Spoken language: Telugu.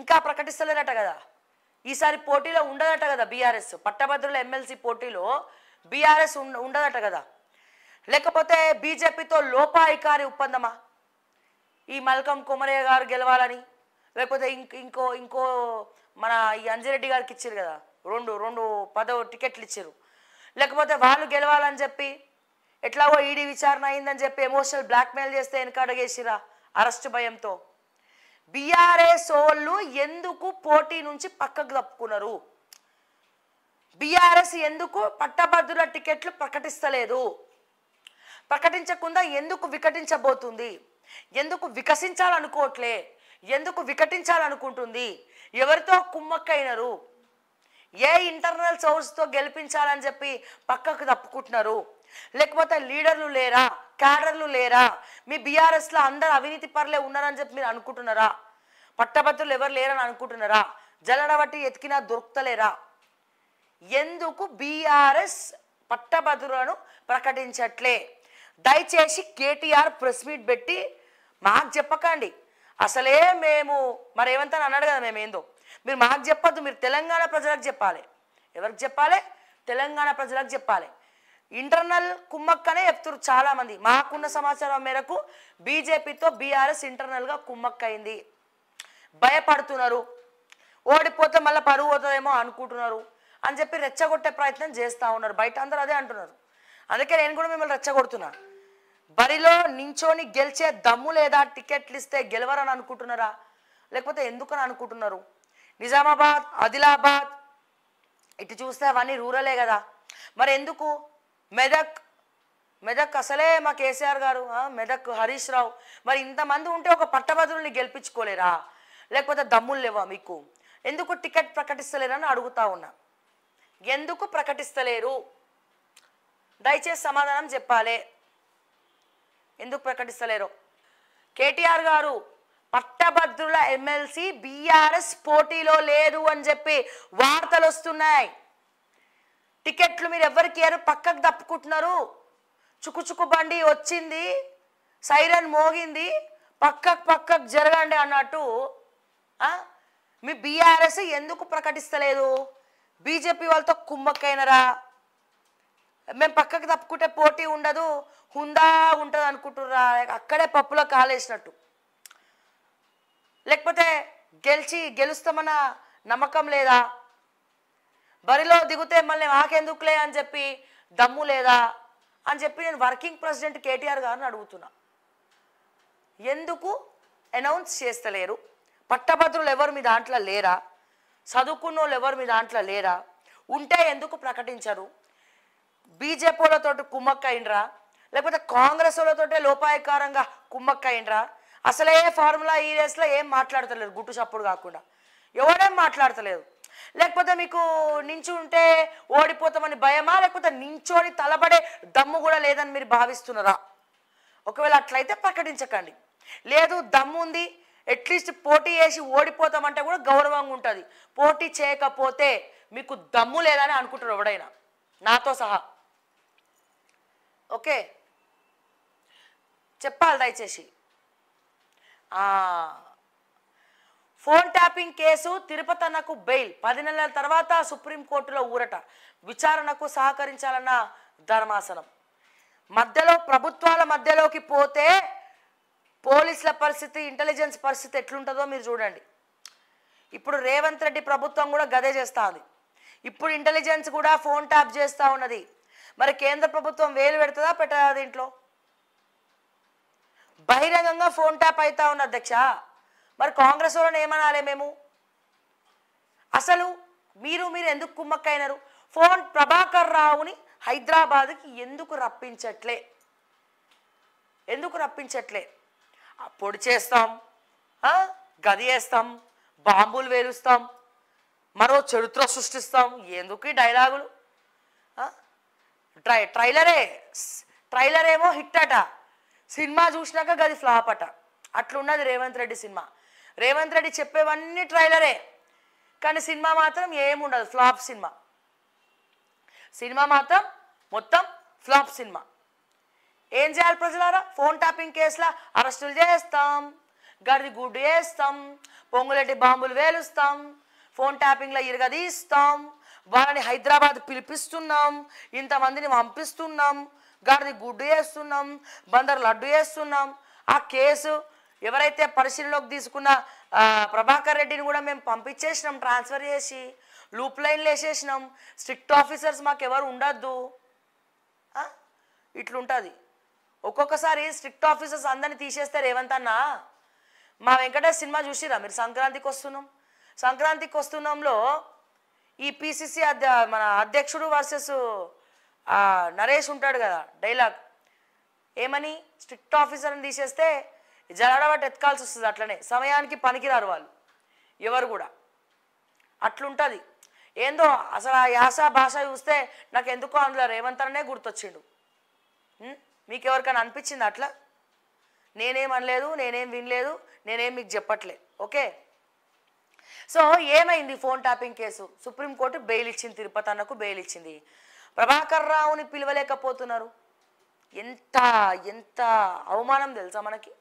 ఇంకా ప్రకటిస్తలేరట కదా, ఈసారి పోటీలో ఉండదట కదా బీఆర్ఎస్, పట్టభద్రుల ఎమ్మెల్సీ పోటీలో బీఆర్ఎస్ ఉండదట కదా. లేకపోతే బీజేపీతో లోపాయికారి ఒప్పందమా, ఈ మల్కం కొమరయ్య గారు గెలవాలని, లేకపోతే ఇంకో ఇంకో మన ఈ అంజిరెడ్డి గారికి ఇచ్చారు కదా, రెండు పదవ టికెట్లు ఇచ్చారు, లేకపోతే వాళ్ళు గెలవాలని చెప్పి ఎట్లాగో ఈడీ విచారణ అయిందని చెప్పి ఎమోషనల్ బ్లాక్మెయిల్ చేస్తే వెనకడగేసిరా అరెస్ట్ భయంతో. బీఆర్ఎస్ వాళ్ళు ఎందుకు పోటీ నుంచి పక్కకు తప్పుకున్నారు? బీఆర్ఎస్ ఎందుకు పట్టభద్రుల టికెట్లు ప్రకటిస్తలేదు? ప్రకటించకుండా ఎందుకు వికటించబోతుంది? ఎందుకు వికసించాలనుకోవట్లే? ఎందుకు వికటించాలనుకుంటుంది? ఎవరితో కుమ్మక్కైనరు? ఏ ఇంటర్నల్ సోర్స్తో గెలిపించాలని చెప్పి పక్కకు తప్పుకుంటున్నారు? లేకపోతే లీడర్లు లేరా, క్యాడర్లు లేరా? మీ బీఆర్ఎస్లో అందరు అవినీతి పరులే ఉన్నారని చెప్పి మీరు అనుకుంటున్నారా? పట్టభద్రులు ఎవరు లేరని అనుకుంటున్నారా? జల్లడబట్టి ఎతికినా దొరుకుతలేరా? ఎందుకు బీఆర్ఎస్ పట్టభద్రులను ప్రకటించట్లే? దయచేసి కేటీఆర్ ప్రెస్ మీట్ పెట్టి మాకు చెప్పకండి. అసలే మేము మరేమంతా అన్నాడు కదా మేమేందో, మీరు మాకు చెప్పొద్దు, మీరు తెలంగాణ ప్రజలకు చెప్పాలి. ఎవరికి చెప్పాలి? తెలంగాణ ప్రజలకు చెప్పాలి. ఇంటర్నల్ కుమ్మక్కనే చెప్తున్నారు చాలామంది. మాకున్న సమాచారం మేరకు బీజేపీతో బీఆర్ఎస్ ఇంటర్నల్గా కుమ్మక్కైంది, భయపడుతున్నారు, ఓడిపోతే మళ్ళీ పరువు పోతుందేమో అనుకుంటున్నారు అని చెప్పి రెచ్చగొట్టే ప్రయత్నం చేస్తూ ఉన్నారు. బయట అందరూ అదే అంటున్నారు. అందుకే నేను కూడా మిమ్మల్ని రెచ్చగొడుతున్నా. బరిలో నించోని గెలిచే దమ్ము లేదా? టికెట్లు ఇస్తే గెలవరని అనుకుంటున్నారా? లేకపోతే ఎందుకని అనుకుంటున్నారు? నిజామాబాద్, ఆదిలాబాద్ ఇటు చూస్తే అవన్నీ రూరలే కదా, మరి ఎందుకు మెదక్ అసలే మా కేసీఆర్ గారు, మెదక్ హరీష్ రావు, మరి ఇంతమంది ఉంటే ఒక పట్టభద్రుల్ని గెలిపించుకోలేరా? లేకపోతే దమ్ములు లేవా మీకు? ఎందుకు టికెట్ ప్రకటిస్తలేరని అడుగుతా ఉన్నా. ఎందుకు ప్రకటిస్తలేరు? దయచేసి సమాధానం చెప్పాలి. ఎందుకు ప్రకటిస్తలేరు? కేటీఆర్ గారు పట్టభద్రుల ఎమ్మెల్సీ బీఆర్ఎస్ పోటీలో లేదు అని చెప్పి వార్తలు వస్తున్నాయి. టికెట్లు మీరు ఎవరికి పక్కకు తప్పుకుంటున్నారు. చుకుచుకు బండి వచ్చింది, సైరన్ మోగింది, పక్కకు జరగండి అన్నట్టు మీ బీఆర్ఎస్ ఎందుకు ప్రకటిస్తలేదు? బీజేపీ వాళ్ళతో కుమ్మక్కైనరా? మేము పక్కకు తప్పుకుంటే పోటీ ఉండదు, హుందా ఉంటుంది అనుకుంటున్నారా? అక్కడే పప్పులో కాలేసినట్టు. లేకపోతే గెలుస్తామన్న నమ్మకం లేదా? బరిలో దిగితే మళ్ళీ మాకెందుకులే అని చెప్పి దమ్ము లేదా అని చెప్పి నేను వర్కింగ్ ప్రెసిడెంట్ కేటీఆర్ గారిని అడుగుతున్నా. ఎందుకు అనౌన్స్ చేస్తలేరు? పట్టభద్రులు ఎవరు మీ దాంట్లో లేరా? చదువుకున్న వాళ్ళు ఎవరు మీ దాంట్లో లేరా? ఉంటే ఎందుకు ప్రకటించరు? బీజేపీ వాళ్ళతో కుమ్మక్కైండ్రా? లేకపోతే కాంగ్రెస్ వాళ్ళతోటే లోపాయకారంగా కుమ్మక్కైండ్రా? అసలే ఫార్ములా ఈ రేస్లో ఏం మాట్లాడతలేరు, గుట్టు చప్పుడు కాకుండా ఎవడేం మాట్లాడతలేదు. లేకపోతే మీకు నించుంటే ఓడిపోతామని భయమా? లేకపోతే నించోని తలబడే దమ్ము కూడా లేదని మీరు భావిస్తున్నారా? ఒకవేళ అట్లయితే ప్రకటించకండి. లేదు దమ్ము ఉంది, అట్లీస్ట్ పోటీ చేసి ఓడిపోతామంటే కూడా గౌరవంగా ఉంటుంది. పోటీ చేయకపోతే మీకు దమ్ము లేదని అనుకుంటారు ఎవడైనా, నాతో సహా. ఓకే, చెప్పాలి దయచేసి. ఫోన్ ట్యాపింగ్ కేసు, తిరుపతన్నకు బెయిల్, 10 నెలల తర్వాత సుప్రీంకోర్టులో ఊరట, విచారణకు సహకరించాలన్న ధర్మాసనం. మధ్యలో ప్రభుత్వాల మధ్యలోకి పోతే పోలీసుల పరిస్థితి, ఇంటెలిజెన్స్ పరిస్థితి ఎట్లుంటుందో మీరు చూడండి. ఇప్పుడు రేవంత్ రెడ్డి ప్రభుత్వం కూడా గదే చేస్తూ ఉంది. ఇప్పుడు ఇంటెలిజెన్స్ కూడా ఫోన్ ట్యాప్ చేస్తూ ఉన్నది. మరి కేంద్ర ప్రభుత్వం వేలు పెడుతుందా పెట్టదా? దీంట్లో బహిరంగంగా ఫోన్ ట్యాప్ అవుతా ఉన్న అధ్యక్ష. మరి కాంగ్రెస్ వాళ్ళని ఏమనాలి మేము? అసలు మీరు ఎందుకు కుమ్మక్కైనారు? ప్రభాకర్ రావుని హైదరాబాద్కి ఎందుకు రప్పించట్లే? పొడి చేస్తాం, గది వేస్తాం, బాంబులు వేలుస్తాం, మరో చరిత్ర సృష్టిస్తాం. ఎందుకు ఈ డైలాగులు? ట్రైలర్ ఏమో హిట్ అట, సినిమా చూసినాక గది ఫ్లాప్ అట. అట్లున్నది రేవంత్ రెడ్డి సినిమా. రేవంత్ రెడ్డి చెప్పేవన్నీ ట్రైలరే, కానీ సినిమా మాత్రం ఏముండదు, ఫ్లాప్ సినిమా మాత్రం మొత్తం ఫ్లాప్ సినిమా. ఏం చేయాలి ప్రజలారా? ఫోన్ ట్యాపింగ్ కేసులో అరెస్టులు చేస్తాం, గడిది గుడ్డు వేస్తాం, పొంగులెట్టి బాంబులు వేలుస్తాం, ఫోన్ ట్యాపింగ్లో ఇరగదీస్తాం, వాళ్ళని హైదరాబాద్ పిలిపిస్తున్నాం, ఇంతమందిని పంపిస్తున్నాం, గాడిది గుడ్డు వేస్తున్నాం, బందర్ లడ్డు వేస్తున్నాం. ఆ కేసు ఎవరైతే పరిశీలనలోకి తీసుకున్న ప్రభాకర్ రెడ్డిని కూడా మేము పంపించేసినాం, ట్రాన్స్ఫర్ చేసి లూప్ లైన్లు వేసేసినాం. స్ట్రిక్ట్ ఆఫీసర్స్ మాకు ఎవరు ఉండద్దు. ఇట్లుంటుంది. ఒక్కొక్కసారి స్ట్రిక్ట్ ఆఫీసర్స్ అందరినీ తీసేస్తే రేవంత్ అన్న, మా వెంకటేష్ సినిమా చూసిరా మీరు? సంక్రాంతికి వస్తున్నాంలో ఈ పిసిసి మన అధ్యక్షుడు వర్సెస్ నరేష్ ఉంటాడు కదా, డైలాగ్ ఏమని, స్ట్రిక్ట్ ఆఫీసర్ని తీసేస్తే జలడబట్టి ఎత్తుకాల్సి వస్తుంది. అట్లనే సమయానికి పనికిరారు వాళ్ళు ఎవరు కూడా. అట్లుంటుంది. ఏందో అసలు ఆ యాస భాష చూస్తే నాకు ఎందుకో అందులో రేవంత్ అనే గుర్తొచ్చిండు. మీకెవరికైనా అనిపించింది అట్లా? నేనేం అనలేదు, నేనేం వినలేదు, నేనేం మీకు చెప్పట్లే. ఓకే, సో ఏమైంది? Phone tapping case supreme court bail ఇచ్చింది, తిరుపతి అన్నకు బెయిల్ ఇచ్చింది. ప్రభాకర్ రావుని పిలవలేకపోతున్నారు. ఎంత ఎంత అవమానం తెలుసా మనకి.